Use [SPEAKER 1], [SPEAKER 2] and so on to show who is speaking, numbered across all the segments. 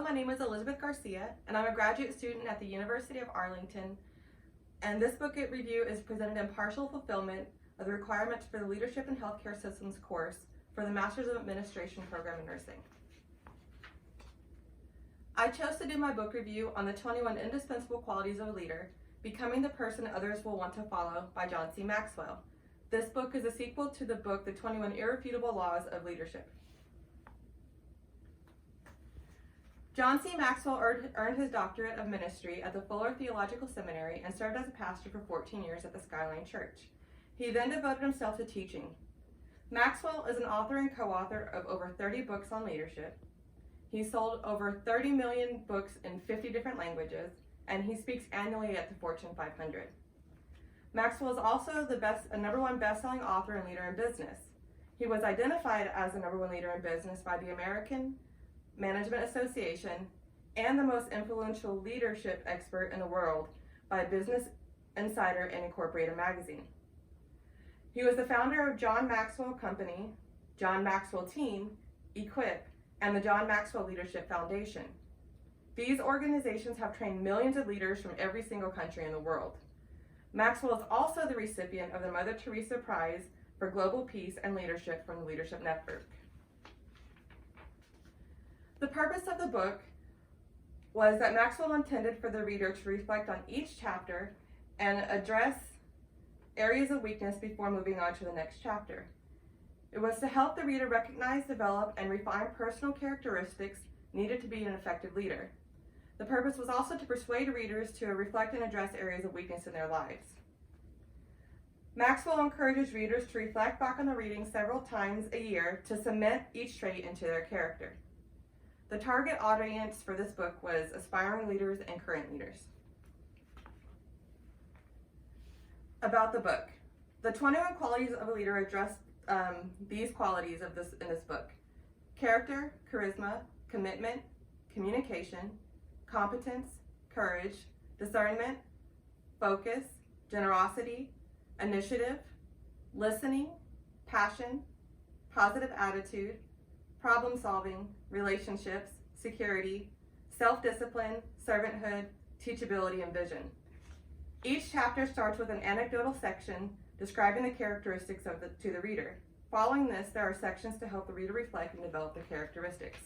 [SPEAKER 1] my name is Elizabeth Garcia, and I'm a graduate student at the University of Arlington. And this book review is presented in partial fulfillment of the requirements for the Leadership in Healthcare Systems course for the Masters of Administration program in Nursing. I chose to do my book review on the 21 Indispensable Qualities of a Leader, Becoming the Person Others Will Want to Follow by John C. Maxwell. This book is a sequel to the book, The 21 Irrefutable Laws of Leadership. John C. Maxwell earned his doctorate of ministry at the Fuller Theological Seminary and served as a pastor for 14 years at the Skyline Church. He then devoted himself to teaching. Maxwell is an author and co-author of over 30 books on leadership. He sold over 30 million books in 50 different languages, and he speaks annually at the Fortune 500. Maxwell is also a #1 best-selling author and leader in business. He was identified as the #1 leader in business by the American Management Association and the most influential leadership expert in the world by Business Insider and Incorporated magazine. He was the founder of John Maxwell Company, John Maxwell Team, Equip, and the John Maxwell Leadership Foundation. These organizations have trained millions of leaders from every single country in the world. Maxwell is also the recipient of the Mother Teresa Prize for Global Peace and Leadership from the Leadership Network. The purpose of the book was that Maxwell intended for the reader to reflect on each chapter and address areas of weakness before moving on to the next chapter. It was to help the reader recognize, develop, and refine personal characteristics needed to be an effective leader. The purpose was also to persuade readers to reflect and address areas of weakness in their lives. Maxwell encourages readers to reflect back on the reading several times a year to cement each trait into their character. The target audience for this book was aspiring leaders and current leaders. About the book. The 21 qualities of a leader address these qualities in this book: character, charisma, commitment, communication, competence, courage, discernment, focus, generosity, initiative, listening, passion, positive attitude, problem solving, relationships, security, self-discipline, servanthood, teachability, and vision. Each chapter starts with an anecdotal section describing the characteristics to the reader. Following this, there are sections to help the reader reflect and develop the characteristics.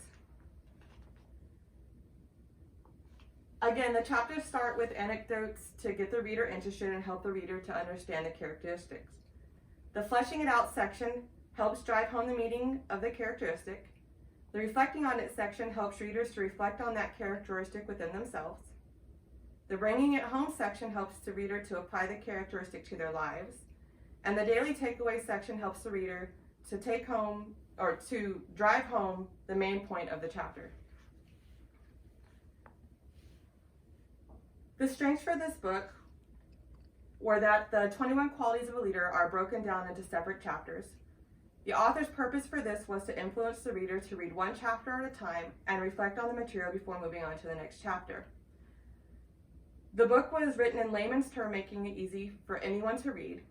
[SPEAKER 1] Again, the chapters start with anecdotes to get the reader interested and help the reader to understand the characteristics. The fleshing it out section helps drive home the meaning of the characteristic. The reflecting on it section helps readers to reflect on that characteristic within themselves. The bringing it home section helps the reader to apply the characteristic to their lives. And the daily takeaway section helps the reader to take home or to drive home the main point of the chapter. The strengths for this book were that the 21 qualities of a leader are broken down into separate chapters. The author's purpose for this was to influence the reader to read one chapter at a time and reflect on the material before moving on to the next chapter. The book was written in layman's terms, making it easy for anyone to read,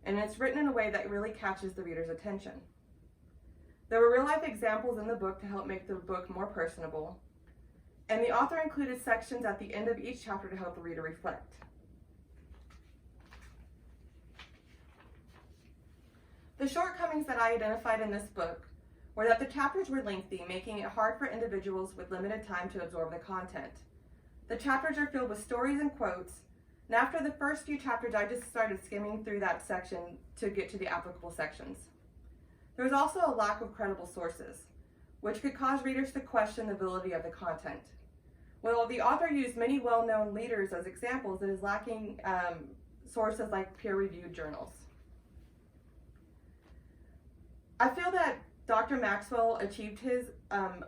[SPEAKER 1] and it's written in a way that really catches the reader's attention. There were real-life examples in the book to help make the book more personable, and the author included sections at the end of each chapter to help the reader reflect. The shortcomings that I identified in this book were that the chapters were lengthy, making it hard for individuals with limited time to absorb the content. The chapters are filled with stories and quotes, and after the first few chapters, I just started skimming through that section to get to the applicable sections. There was also a lack of credible sources, which could cause readers to question the validity of the content. While the author used many well-known leaders as examples, it is lacking sources like peer-reviewed journals. I feel that Dr. Maxwell achieved his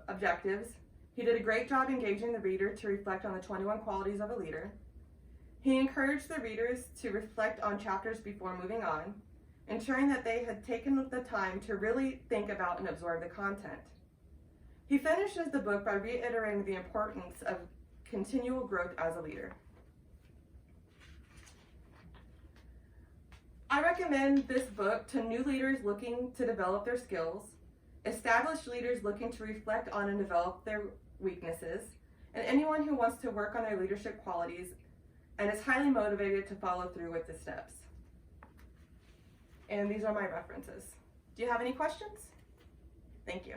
[SPEAKER 1] objectives. He did a great job engaging the reader to reflect on the 21 qualities of a leader. He encouraged the readers to reflect on chapters before moving on, ensuring that they had taken the time to really think about and absorb the content. He finishes the book by reiterating the importance of continual growth as a leader. I recommend this book to new leaders looking to develop their skills. established leaders looking to reflect on and develop their weaknesses, and anyone who wants to work on their leadership qualities and is highly motivated to follow through with the steps. And these are my references. Do you have any questions? Thank you.